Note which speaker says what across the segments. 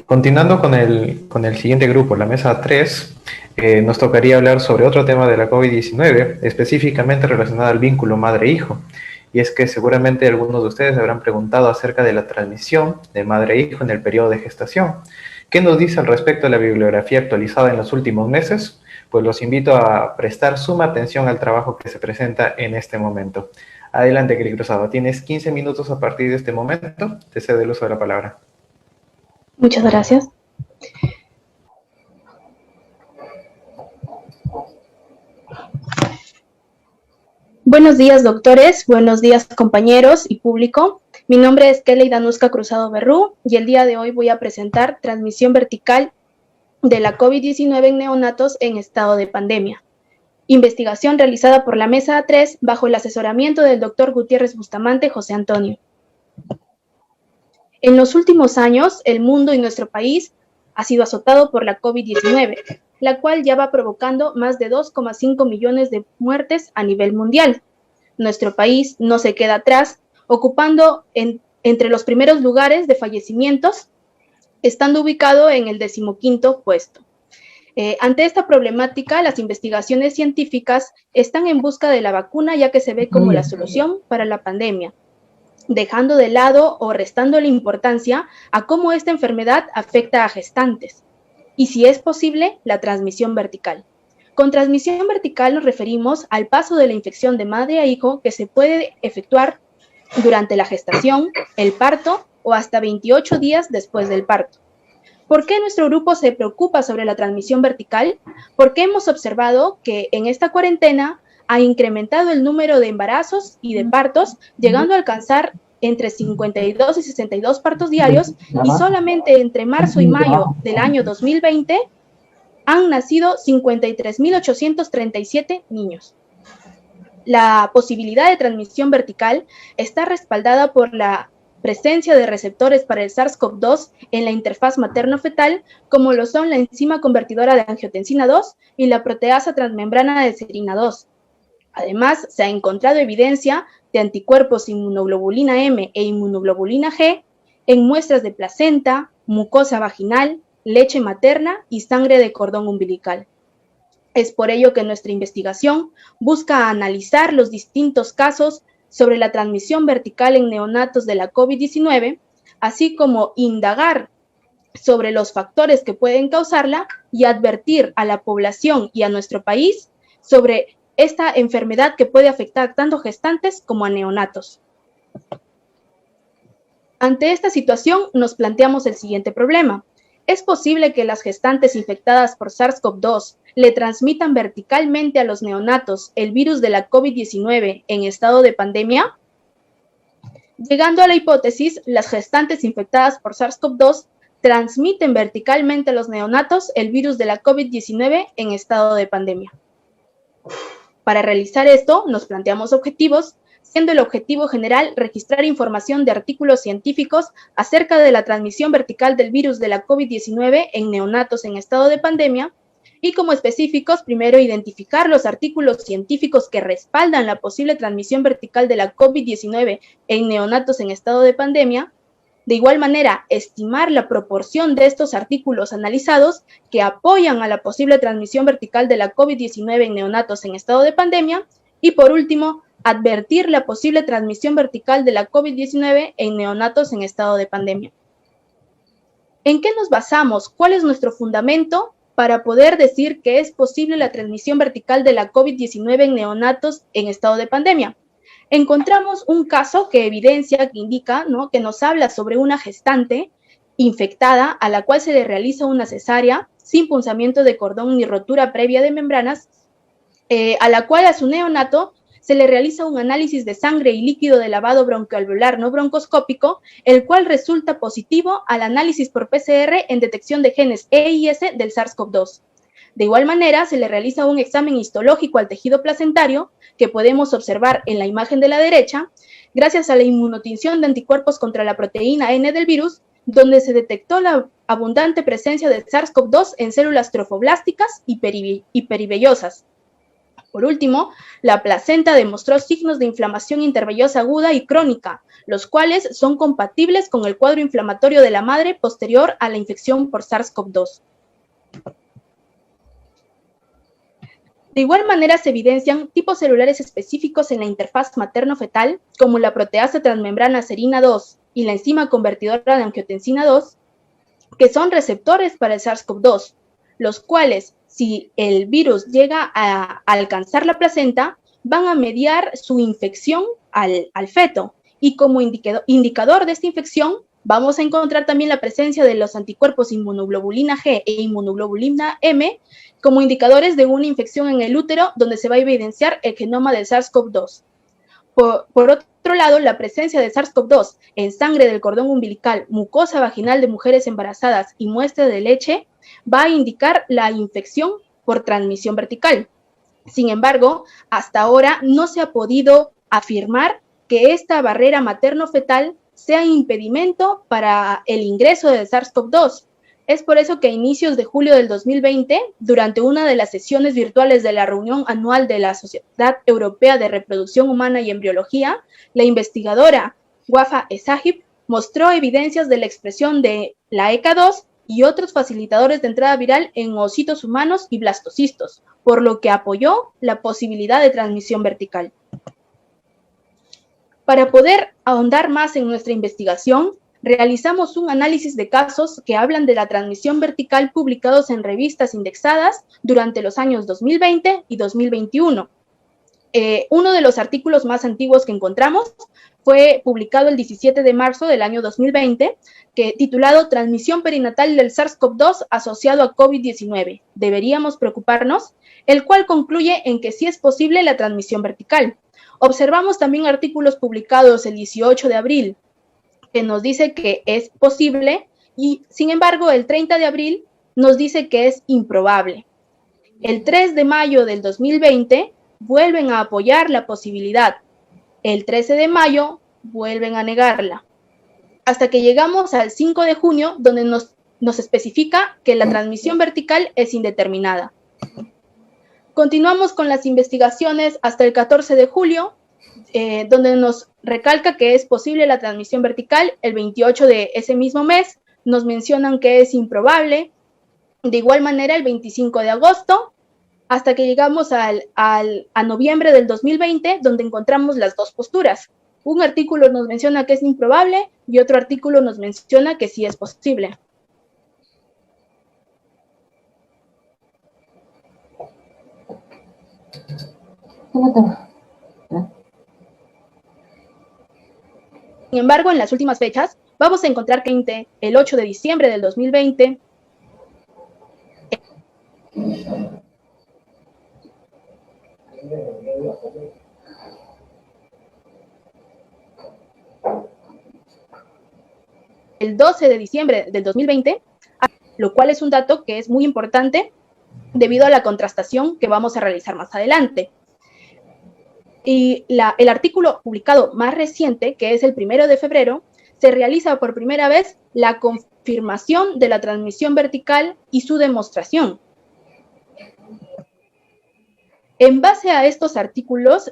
Speaker 1: Continuando con el siguiente grupo, la mesa 3, nos tocaría hablar sobre otro tema de la COVID-19, específicamente relacionado al vínculo madre-hijo. Y es que seguramente algunos de ustedes habrán preguntado acerca de la transmisión de madre-hijo en el periodo de gestación. ¿Qué nos dice al respecto de la bibliografía actualizada en los últimos meses? Pues los invito a prestar suma atención al trabajo que se presenta en este momento. Adelante, Cris Cruzado. Tienes 15 minutos a partir de este momento. Te cedo el uso de la palabra.
Speaker 2: Muchas gracias. Buenos días, doctores. Buenos días, compañeros y público. Mi nombre es Kelly Danuska Cruzado Berrú y el día de hoy voy a presentar transmisión vertical de la COVID-19 en neonatos en estado de pandemia. Investigación realizada por la Mesa A3 bajo el asesoramiento del doctor Gutiérrez Bustamante José Antonio. En los últimos años, el mundo y nuestro país ha sido azotado por la COVID-19, la cual ya va provocando más de 2,5 millones de muertes a nivel mundial. Nuestro país no se queda atrás, ocupando entre los primeros lugares de fallecimientos, estando ubicado en el 15º puesto. Ante esta problemática, las investigaciones científicas están en busca de la vacuna, ya que se ve como la solución para la pandemia, dejando de lado o restando la importancia a cómo esta enfermedad afecta a gestantes y, si es posible, la transmisión vertical. Con transmisión vertical nos referimos al paso de la infección de madre a hijo que se puede efectuar durante la gestación, el parto o hasta 28 días después del parto. ¿Por qué nuestro grupo se preocupa sobre la transmisión vertical? Porque hemos observado que en esta cuarentena ha incrementado el número de embarazos y de partos, llegando a alcanzar entre 52 y 62 partos diarios, y solamente entre marzo y mayo del año 2020 han nacido 53.837 niños. La posibilidad de transmisión vertical está respaldada por la presencia de receptores para el SARS-CoV-2 en la interfaz materno-fetal, como lo son la enzima convertidora de angiotensina 2 y la proteasa transmembrana de serina 2. Además, se ha encontrado evidencia de anticuerpos inmunoglobulina M e inmunoglobulina G en muestras de placenta, mucosa vaginal, leche materna y sangre de cordón umbilical. Es por ello que nuestra investigación busca analizar los distintos casos sobre la transmisión vertical en neonatos de la COVID-19, así como indagar sobre los factores que pueden causarla y advertir a la población y a nuestro país sobre esta enfermedad que puede afectar tanto a gestantes como a neonatos. Ante esta situación, nos planteamos el siguiente problema. ¿Es posible que las gestantes infectadas por SARS-CoV-2 le transmitan verticalmente a los neonatos el virus de la COVID-19 en estado de pandemia? Llegando a la hipótesis, las gestantes infectadas por SARS-CoV-2 transmiten verticalmente a los neonatos el virus de la COVID-19 en estado de pandemia. Para realizar esto, nos planteamos objetivos, siendo el objetivo general registrar información de artículos científicos acerca de la transmisión vertical del virus de la COVID-19 en neonatos en estado de pandemia, y como específicos, primero identificar los artículos científicos que respaldan la posible transmisión vertical de la COVID-19 en neonatos en estado de pandemia. De igual manera, estimar la proporción de estos artículos analizados que apoyan a la posible transmisión vertical de la COVID-19 en neonatos en estado de pandemia. Y por último, advertir la posible transmisión vertical de la COVID-19 en neonatos en estado de pandemia. ¿En qué nos basamos? ¿Cuál es nuestro fundamento para poder decir que es posible la transmisión vertical de la COVID-19 en neonatos en estado de pandemia? Encontramos un caso que evidencia, que indica, ¿no?, que nos habla sobre una gestante infectada a la cual se le realiza una cesárea sin punzamiento de cordón ni rotura previa de membranas, a la cual a su neonato se le realiza un análisis de sangre y líquido de lavado broncoalveolar no broncoscópico, el cual resulta positivo al análisis por PCR en detección de genes E y S del SARS-CoV-2. De igual manera, se le realiza un examen histológico al tejido placentario, que podemos observar en la imagen de la derecha, gracias a la inmunotinción de anticuerpos contra la proteína N del virus, donde se detectó la abundante presencia de SARS-CoV-2 en células trofoblásticas y perivellosas. Por último, la placenta demostró signos de inflamación intervellosa aguda y crónica, los cuales son compatibles con el cuadro inflamatorio de la madre posterior a la infección por SARS-CoV-2. De igual manera, se evidencian tipos celulares específicos en la interfaz materno-fetal, como la proteasa transmembrana serina 2 y la enzima convertidora de angiotensina 2, que son receptores para el SARS-CoV-2, los cuales, si el virus llega a alcanzar la placenta, van a mediar su infección al feto. Y como indicador de esta infección, vamos a encontrar también la presencia de los anticuerpos inmunoglobulina G e inmunoglobulina M como indicadores de una infección en el útero, donde se va a evidenciar el genoma del SARS-CoV-2. Por otro lado, la presencia de SARS-CoV-2 en sangre del cordón umbilical, mucosa vaginal de mujeres embarazadas y muestra de leche va a indicar la infección por transmisión vertical. Sin embargo, hasta ahora no se ha podido afirmar que esta barrera materno-fetal sea impedimento para el ingreso del SARS-CoV-2. Es por eso que a inicios de julio del 2020, durante una de las sesiones virtuales de la reunión anual de la Sociedad Europea de Reproducción Humana y Embriología, la investigadora Wafa Essahib mostró evidencias de la expresión de la ECA2 y otros facilitadores de entrada viral en ocitos humanos y blastocistos, por lo que apoyó la posibilidad de transmisión vertical. Para poder ahondar más en nuestra investigación, realizamos un análisis de casos que hablan de la transmisión vertical publicados en revistas indexadas durante los años 2020 y 2021. Uno de los artículos más antiguos que encontramos fue publicado el 17 de marzo del año 2020, titulado Transmisión perinatal del SARS-CoV-2 asociado a COVID-19. ¿Deberíamos preocuparnos? El cual concluye en que sí es posible la transmisión vertical. Observamos también artículos publicados el 18 de abril, que nos dice que es posible, y sin embargo el 30 de abril nos dice que es improbable. El 3 de mayo del 2020 vuelven a apoyar la posibilidad. El 13 de mayo vuelven a negarla. Hasta que llegamos al 5 de junio, donde nos especifica que la transmisión vertical es indeterminada. Continuamos con las investigaciones hasta el 14 de julio, donde nos recalca que es posible la transmisión vertical. El 28 de ese mismo mes nos mencionan que es improbable. De igual manera, el 25 de agosto, hasta que llegamos a noviembre del 2020, donde encontramos las dos posturas. Un artículo nos menciona que es improbable y otro artículo nos menciona que sí es posible. Sin embargo, en las últimas fechas, vamos a encontrar que el 8 de diciembre del 2020, el 12 de diciembre del 2020, lo cual es un dato que es muy importante debido a la contrastación que vamos a realizar más adelante. Y el artículo publicado más reciente, que es el 1 de febrero, se realiza por primera vez la confirmación de la transmisión vertical y su demostración. En base a estos artículos,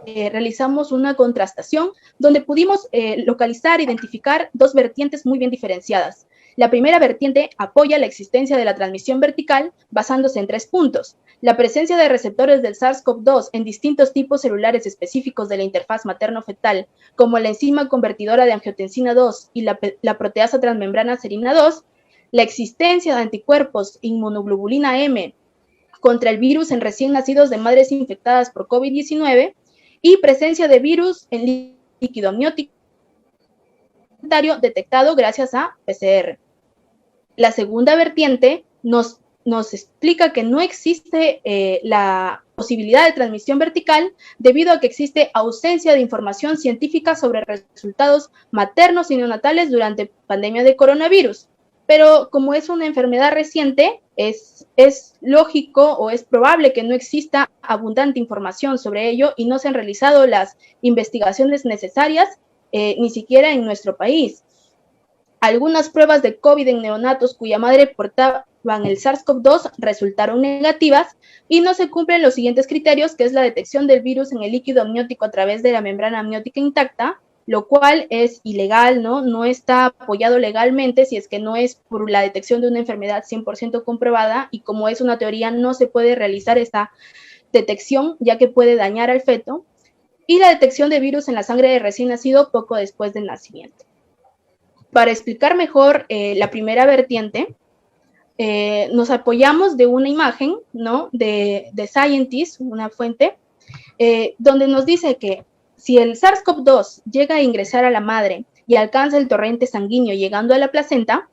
Speaker 2: realizamos una contrastación donde pudimos localizar e identificar dos vertientes muy bien diferenciadas. La primera vertiente apoya la existencia de la transmisión vertical basándose en 3 puntos. La presencia de receptores del SARS-CoV-2 en distintos tipos celulares específicos de la interfaz materno-fetal, como la enzima convertidora de angiotensina 2 y la proteasa transmembrana serina 2, la existencia de anticuerpos inmunoglobulina M contra el virus en recién nacidos de madres infectadas por COVID-19 y presencia de virus en líquido amniótico detectado gracias a PCR. La segunda vertiente nos explica que no existe la posibilidad de transmisión vertical debido a que existe ausencia de información científica sobre resultados maternos y neonatales durante pandemia de coronavirus. Pero como es una enfermedad reciente, es lógico o es probable que no exista abundante información sobre ello y no se han realizado las investigaciones necesarias ni siquiera en nuestro país. Algunas pruebas de COVID en neonatos cuya madre portaban el SARS-CoV-2 resultaron negativas y no se cumplen los siguientes criterios, que es la detección del virus en el líquido amniótico a través de la membrana amniótica intacta, lo cual es ilegal, ¿no? No está apoyado legalmente si es que no es por la detección de una enfermedad 100% comprobada, y como es una teoría no se puede realizar esta detección ya que puede dañar al feto, y la detección de virus en la sangre de recién nacido poco después del nacimiento. Para explicar mejor la primera vertiente, nos apoyamos de una imagen, ¿no? de Scientist, una fuente, donde nos dice que si el SARS-CoV-2 llega a ingresar a la madre y alcanza el torrente sanguíneo llegando a la placenta,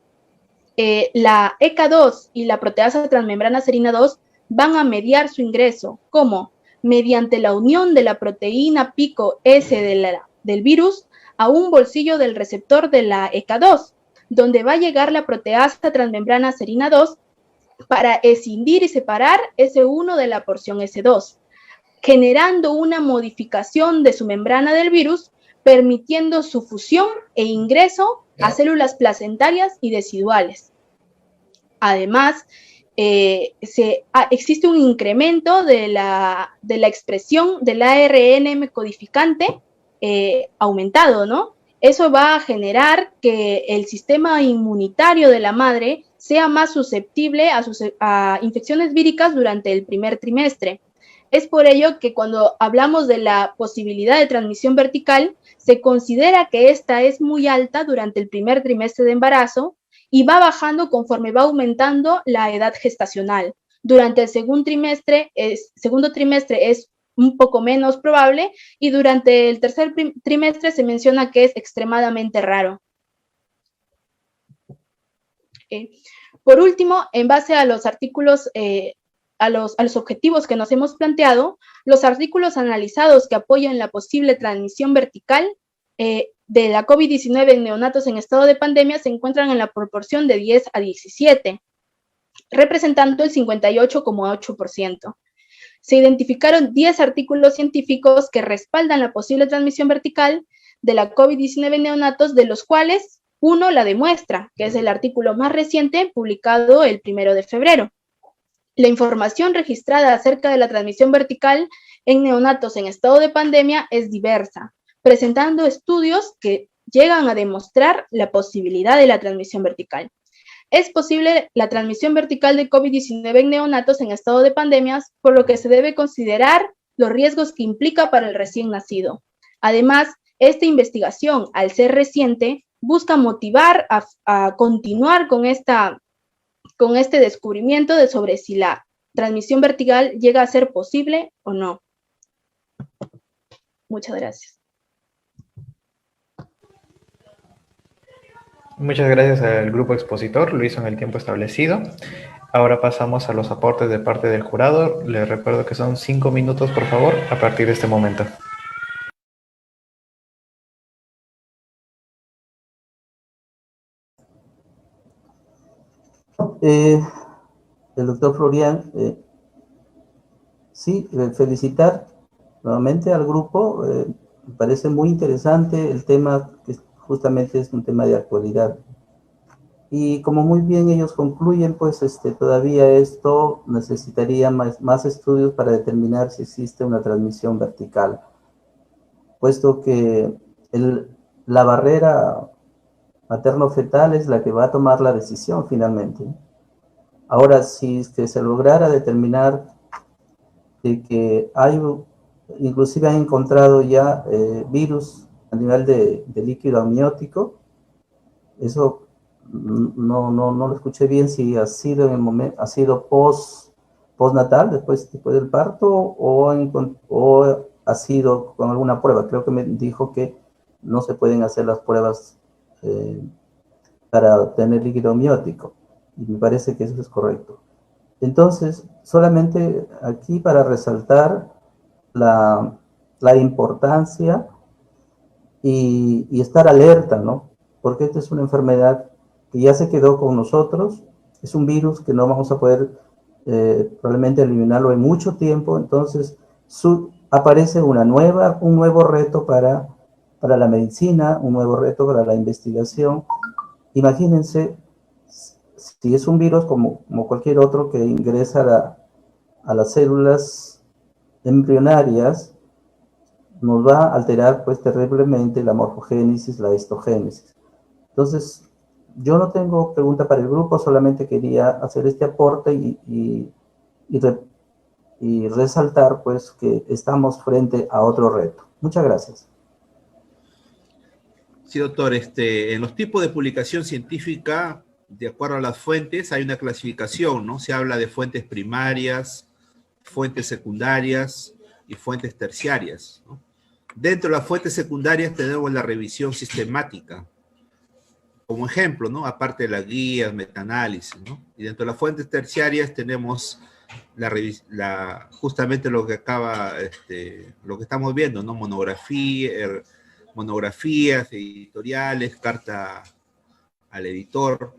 Speaker 2: la ECA2 y la proteasa transmembrana serina 2 van a mediar su ingreso. ¿Cómo? Mediante la unión de la proteína pico S del virus a un bolsillo del receptor de la ECA2, donde va a llegar la proteasa transmembrana serina 2 para escindir y separar S1 de la porción S2, generando una modificación de su membrana del virus, permitiendo su fusión e ingreso a células placentarias y deciduales. Además, existe un incremento de la expresión del ARN codificante aumentado, ¿no? Eso va a generar que el sistema inmunitario de la madre sea más susceptible a infecciones víricas durante el primer trimestre. Es por ello que cuando hablamos de la posibilidad de transmisión vertical, se considera que esta es muy alta durante el primer trimestre de embarazo y va bajando conforme va aumentando la edad gestacional. Durante el segundo trimestre es un poco menos probable, y durante el tercer trimestre se menciona que es extremadamente raro. Por último, en base a los artículos, a los objetivos que nos hemos planteado, los artículos analizados que apoyan la posible transmisión vertical de la COVID-19 en neonatos en estado de pandemia se encuentran en la proporción de 10 a 17, representando el 58,8%. Se identificaron 10 artículos científicos que respaldan la posible transmisión vertical de la COVID-19 en neonatos, de los cuales uno la demuestra, que es el artículo más reciente publicado el 1 de febrero. La información registrada acerca de la transmisión vertical en neonatos en estado de pandemia es diversa, presentando estudios que llegan a demostrar la posibilidad de la transmisión vertical. Es posible la transmisión vertical de COVID-19 en neonatos en estado de pandemias, por lo que se debe considerar los riesgos que implica para el recién nacido. Además, esta investigación, al ser reciente, busca motivar a continuar con este descubrimiento de sobre si la transmisión vertical llega a ser posible o no. Muchas gracias.
Speaker 1: Muchas gracias al grupo expositor, lo hizo en el tiempo establecido. Ahora pasamos a los aportes de parte del jurado. Les recuerdo que son 5 minutos, por favor, a partir de este momento.
Speaker 3: El doctor Florian, sí, felicitar nuevamente al grupo. Me parece muy interesante el tema, que justamente es un tema de actualidad. Y como muy bien ellos concluyen, pues todavía esto necesitaría más estudios para determinar si existe una transmisión vertical, puesto que la barrera materno-fetal es la que va a tomar la decisión finalmente. Ahora, si se lograra determinar de que inclusive han encontrado ya virus a nivel de líquido amniótico, eso no lo escuché bien, si ha sido en el momento, ha sido postnatal, después del parto, o ha sido con alguna prueba. Creo que me dijo que no se pueden hacer las pruebas para obtener líquido amniótico, y me parece que eso es correcto. Entonces, solamente aquí para resaltar la importancia y estar alerta, ¿no? Porque esta es una enfermedad que ya se quedó con nosotros, es un virus que no vamos a poder probablemente eliminarlo en mucho tiempo. Entonces aparece un nuevo reto para la medicina, un nuevo reto para la investigación, imagínense, si es un virus como cualquier otro que ingresa a las células embrionarias, nos va a alterar pues terriblemente la morfogénesis, la histogénesis. Entonces, yo no tengo pregunta para el grupo, solamente quería hacer este aporte y resaltar pues que estamos frente a otro reto. Muchas gracias.
Speaker 4: Sí, doctor, en los tipos de publicación científica, de acuerdo a las fuentes, hay una clasificación, ¿no? Se habla de fuentes primarias, fuentes secundarias y fuentes terciarias, ¿no? Dentro de las fuentes secundarias tenemos la revisión sistemática, como ejemplo, ¿no? Aparte de las guías, metaanálisis, ¿no? Y dentro de las fuentes terciarias tenemos justamente lo que lo que estamos viendo, ¿no? Monografías, editoriales, carta al editor.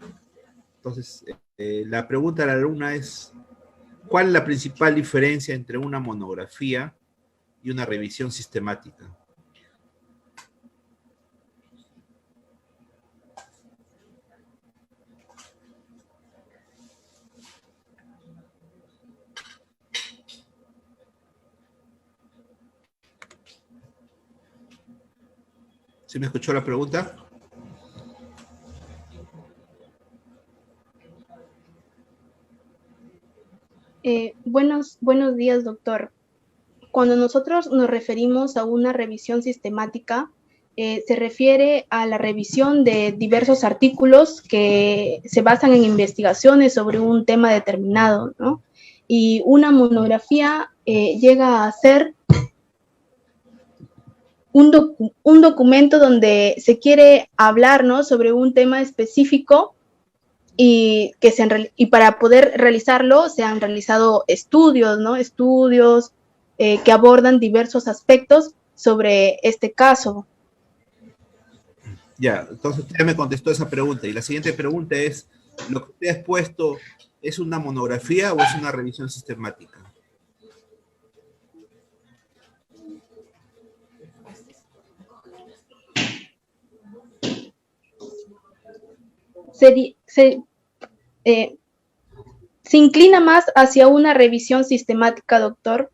Speaker 4: Entonces, la pregunta de la alumna es, ¿cuál es la principal diferencia entre una monografía y una revisión sistemática? ¿Sí me escuchó la pregunta?
Speaker 2: Buenos días, doctor. Cuando nosotros nos referimos a una revisión sistemática, se refiere a la revisión de diversos artículos que se basan en investigaciones sobre un tema determinado, ¿no? Y una monografía llega a ser un documento donde se quiere hablar, ¿no?, sobre un tema específico y para poder realizarlo se han realizado estudios, ¿no? Estudios que abordan diversos aspectos sobre este caso.
Speaker 4: Ya, entonces usted ya me contestó esa pregunta. Y la siguiente pregunta es, ¿lo que usted ha expuesto es una monografía o es una revisión sistemática?
Speaker 2: Se inclina más hacia una revisión sistemática, doctor.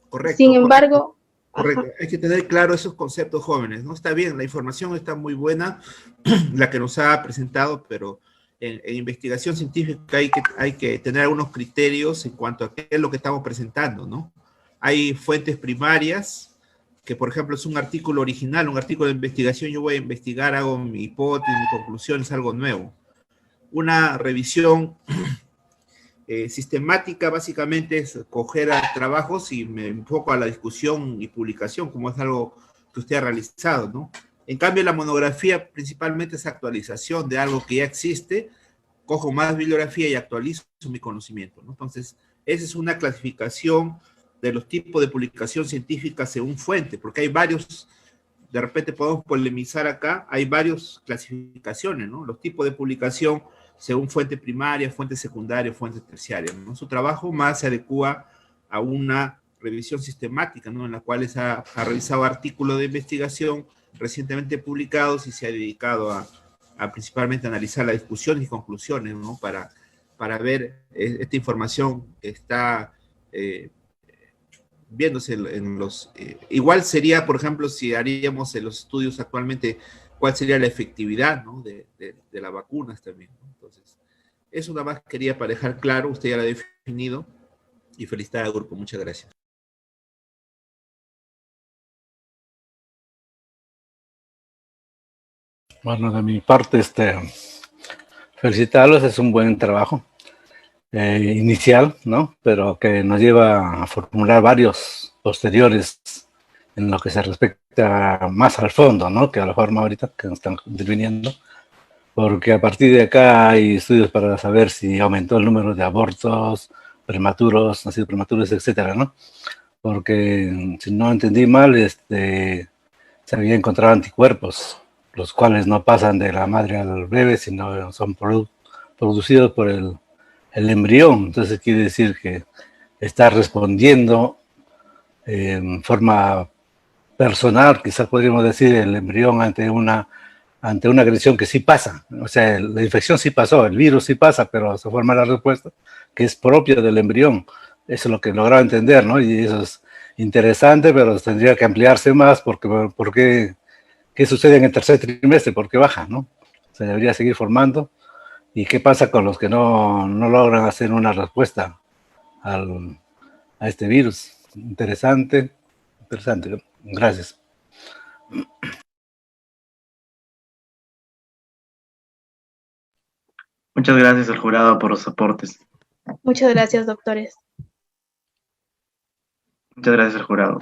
Speaker 4: Correcto.
Speaker 2: Sin embargo...
Speaker 4: Correcto. Hay que tener claro esos conceptos, jóvenes, ¿no? Está bien, la información está muy buena, la que nos ha presentado, pero en investigación científica hay que tener algunos criterios en cuanto a qué es lo que estamos presentando, ¿no? Hay fuentes primarias, que por ejemplo es un artículo original, un artículo de investigación, yo voy a investigar, hago mi hipótesis, mi conclusión, es algo nuevo. Una revisión sistemática básicamente es coger trabajos y me enfoco a la discusión y publicación, como es algo que usted ha realizado, ¿no? En cambio, la monografía principalmente es actualización de algo que ya existe, cojo más bibliografía y actualizo mi conocimiento, ¿no? Entonces, esa es una clasificación de los tipos de publicación científica según fuente, porque hay varios, de repente podemos polemizar acá, hay varias clasificaciones, ¿no? Los tipos de publicación según fuente primaria, fuente secundaria, fuente terciaria, ¿no? Su trabajo más se adecua a una revisión sistemática, ¿no? En la cual ha revisado artículos de investigación recientemente publicados y se ha dedicado a principalmente analizar las discusiones y conclusiones, ¿no? Para ver esta información que está viéndose en los... igual sería, por ejemplo, si haríamos en los estudios actualmente, cuál sería la efectividad, ¿no?, de las vacunas también, ¿no? Entonces, eso nada más quería para dejar claro, usted ya lo ha definido, y felicitar al grupo. Muchas gracias.
Speaker 5: Bueno, de mi parte, felicitarlos, es un buen trabajo inicial, ¿no? Pero que nos lleva a formular varios posteriores en lo que se respecta más al fondo, ¿no?, que a la forma ahorita que nos están interviniendo, porque a partir de acá hay estudios para saber si aumentó el número de abortos prematuros, nacidos prematuros, etcétera, ¿no? Porque, si no entendí mal, se había encontrado anticuerpos, los cuales no pasan de la madre al bebé, sino son producidos por el embrión. Entonces quiere decir que está respondiendo en forma personal, quizás podríamos decir, el embrión ante una ante una agresión que sí pasa. O sea, la infección sí pasó, el virus sí pasa, pero se forma la respuesta que es propia del embrión. Eso es lo que lograba entender, ¿no? Y eso es interesante, pero tendría que ampliarse más porque ¿qué sucede en el tercer trimestre? ¿Por qué baja, no? Se debería seguir formando. ¿Y qué pasa con los que no logran hacer una respuesta a este virus? Interesante, interesante. Gracias.
Speaker 6: Muchas gracias al jurado por los aportes.
Speaker 2: Muchas gracias, doctores.
Speaker 6: Muchas gracias al jurado.